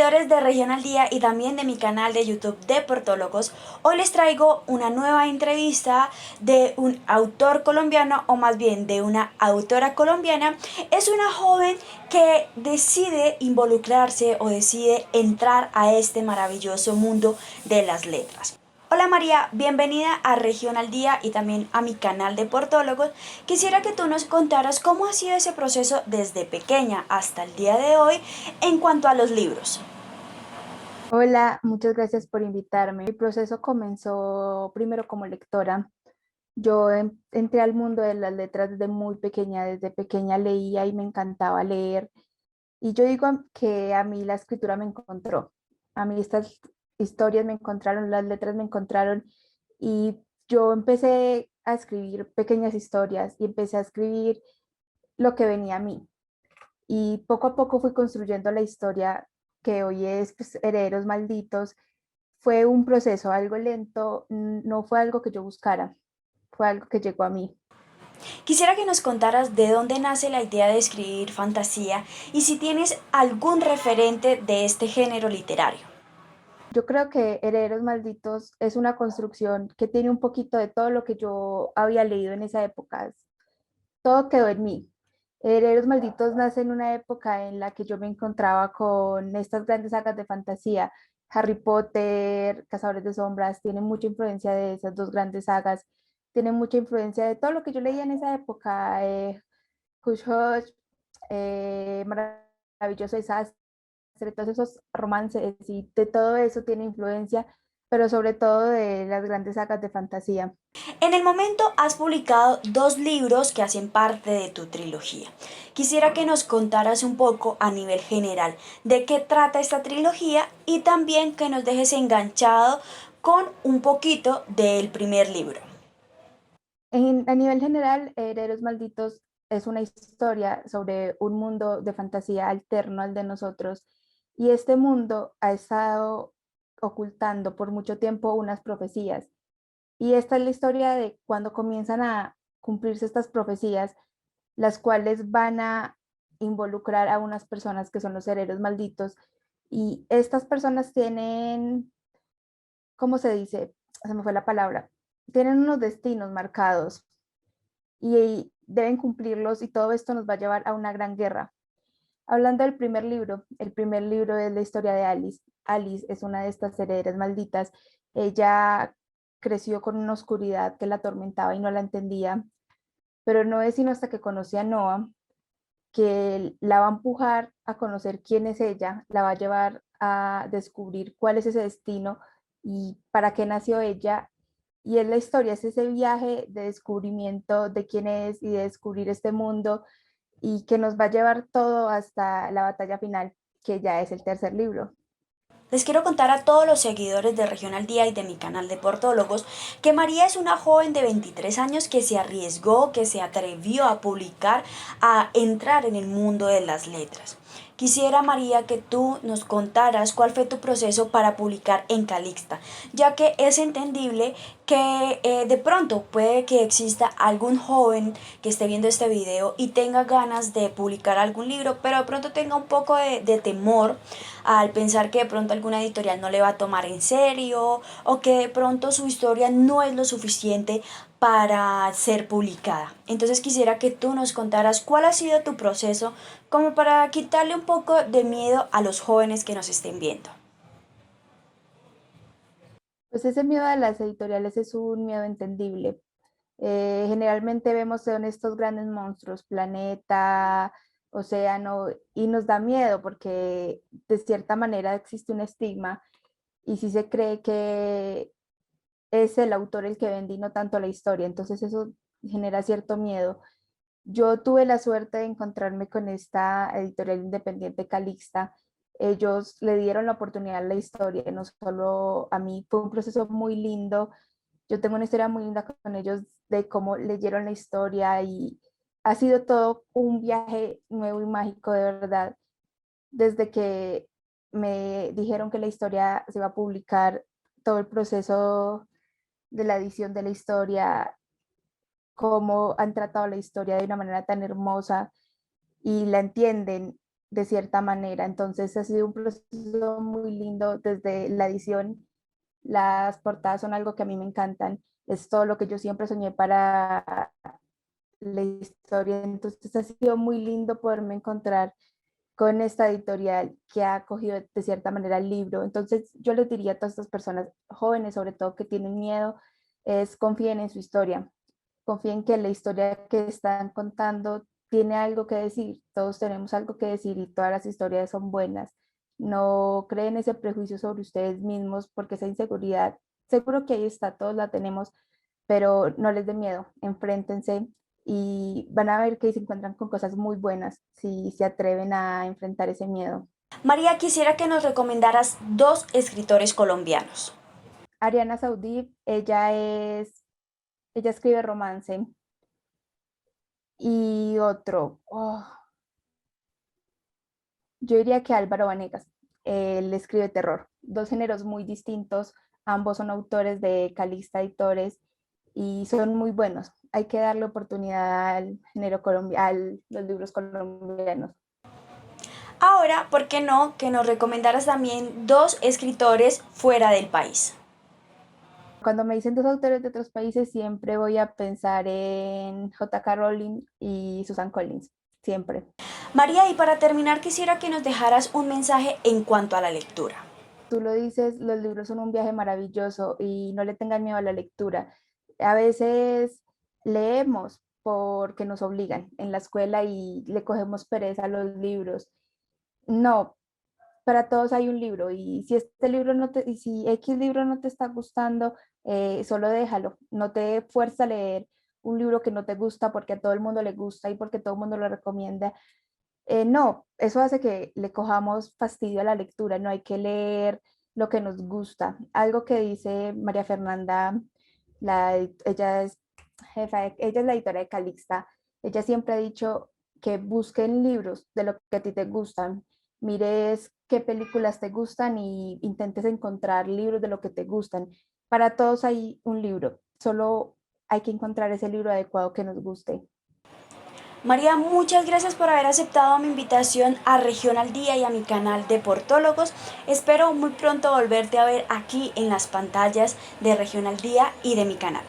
Seguidores de Región al Día y también de mi canal de YouTube de Portólogos, hoy les traigo una nueva entrevista de un autor colombiano, o más bien de una autora colombiana. Es una joven que decide involucrarse o decide entrar a este maravilloso mundo de las letras. Hola María, bienvenida a Región al Día y también a mi canal de Portólogos. Quisiera que tú nos contaras cómo ha sido ese proceso desde pequeña hasta el día de hoy en cuanto a los libros. Hola, muchas gracias por invitarme. Mi proceso comenzó primero como lectora. Yo entré al mundo de las letras desde muy pequeña, desde pequeña leía y me encantaba leer. Y yo digo que a mí la escritura me encontró. A mí estas historias me encontraron, las letras me encontraron y yo empecé a escribir pequeñas historias y empecé a escribir lo que venía a mí. Y poco a poco fui construyendo la historia que hoy es pues, Herederos Malditos. Fue un proceso algo lento, no fue algo que yo buscara, fue algo que llegó a mí. Quisiera que nos contaras de dónde nace la idea de escribir fantasía y si tienes algún referente de este género literario. Yo creo que Herederos Malditos es una construcción que tiene un poquito de todo lo que yo había leído en esa época. Todo quedó en mí. Herederos Malditos nace en una época en la que yo me encontraba con estas grandes sagas de fantasía. Harry Potter, Cazadores de Sombras, tienen mucha influencia de esas dos grandes sagas, tienen mucha influencia de todo lo que yo leía en esa época. Hush Hush, Maravilloso Desastre, todos esos romances y de todo eso tiene influencia, pero sobre todo de las grandes sagas de fantasía. En el momento has publicado dos libros que hacen parte de tu trilogía. Quisiera que nos contaras un poco a nivel general de qué trata esta trilogía y también que nos dejes enganchado con un poquito del primer libro. A nivel general, Herederos Malditos es una historia sobre un mundo de fantasía alterno al de nosotros y este mundo ha estado ocultando por mucho tiempo unas profecías. Y esta es la historia de cuando comienzan a cumplirse estas profecías, las cuales van a involucrar a unas personas que son los herederos malditos. Y estas personas tienen, ¿cómo se dice? Se me fue la palabra. Tienen unos destinos marcados y deben cumplirlos y todo esto nos va a llevar a una gran guerra. Hablando del primer libro, el primer libro es la historia de Alice. Alice es una de estas herederas malditas. Ella creció con una oscuridad que la atormentaba y no la entendía, pero no es sino hasta que conoce a Noah que la va a empujar a conocer quién es ella, la va a llevar a descubrir cuál es ese destino y para qué nació ella. Y es la historia, es ese viaje de descubrimiento de quién es y de descubrir este mundo y que nos va a llevar todo hasta la batalla final, que ya es el tercer libro. Les quiero contar a todos los seguidores de Región al Día y de mi canal de Portólogos que María es una joven de 23 años que se arriesgó, que se atrevió a publicar, a entrar en el mundo de las letras. Quisiera, María, que tú nos contaras cuál fue tu proceso para publicar en Calixta, ya que es entendible que de pronto puede que exista algún joven que esté viendo este video y tenga ganas de publicar algún libro, pero de pronto tenga un poco de temor al pensar que de pronto alguna editorial no le va a tomar en serio o que de pronto su historia no es lo suficiente para ser publicada. Entonces quisiera que tú nos contaras cuál ha sido tu proceso como para quitarle un poco de miedo a los jóvenes que nos estén viendo. Pues ese miedo a las editoriales es un miedo entendible. Generalmente vemos son estos grandes monstruos, planeta, océano, y nos da miedo porque de cierta manera existe un estigma y si se cree que es el autor el que vende y no tanto la historia, entonces eso genera cierto miedo. Yo tuve la suerte de encontrarme con esta editorial independiente Calixta. Ellos le dieron la oportunidad a la historia, no solo a mí, fue un proceso muy lindo. Yo tengo una historia muy linda con ellos de cómo leyeron la historia y ha sido todo un viaje nuevo y mágico de verdad. Desde que me dijeron que la historia se iba a publicar, todo el proceso de la edición de la historia, cómo han tratado la historia de una manera tan hermosa y la entienden. de cierta manera. Entonces ha sido un proceso muy lindo desde la edición. Las portadas son algo que a mí me encantan. Es todo lo que yo siempre soñé para la historia. Entonces ha sido muy lindo poderme encontrar con esta editorial que ha acogido de cierta manera el libro. Entonces yo les diría a todas estas personas jóvenes, sobre todo que tienen miedo, es confíen en su historia, confíen que la historia que están contando tiene algo que decir, todos tenemos algo que decir y todas las historias son buenas. No creen ese prejuicio sobre ustedes mismos porque esa inseguridad, seguro que ahí está, todos la tenemos, pero no les dé miedo, enfréntense y van a ver que se encuentran con cosas muy buenas si se atreven a enfrentar ese miedo. María, quisiera que nos recomendaras dos escritores colombianos. Ariana Saudí, ella escribe romance y otro, yo diría que Álvaro Vanegas, él escribe terror, dos géneros muy distintos, ambos son autores de Calixta Editores y son muy buenos. Hay que darle oportunidad al género colombiano, a los libros colombianos. Ahora, ¿por qué no que nos recomendaras también dos escritores fuera del país? Cuando me dicen dos autores de otros países, siempre voy a pensar en J.K. Rowling y Susan Collins, siempre. María, y para terminar quisiera que nos dejaras un mensaje en cuanto a la lectura. Tú lo dices, los libros son un viaje maravilloso y no le tengan miedo a la lectura. A veces leemos porque nos obligan en la escuela y le cogemos pereza a los libros. No, para todos hay un libro y si este libro no te, y si X libro no te está gustando, solo déjalo. No te fuerza a leer un libro que no te gusta porque a todo el mundo le gusta y porque todo el mundo lo recomienda. No, eso hace que le cojamos fastidio a la lectura, no hay que leer lo que nos gusta. Algo que dice María Fernanda, ella es ella es la editora de Calixta, ella siempre ha dicho que busquen libros de lo que a ti te gustan, mires qué películas te gustan y intentes encontrar libros de lo que te gustan. Para todos hay un libro, solo hay que encontrar ese libro adecuado que nos guste. María, muchas gracias por haber aceptado mi invitación a Región al Día y a mi canal de Portólogos. Espero muy pronto volverte a ver aquí en las pantallas de Región al Día y de mi canal.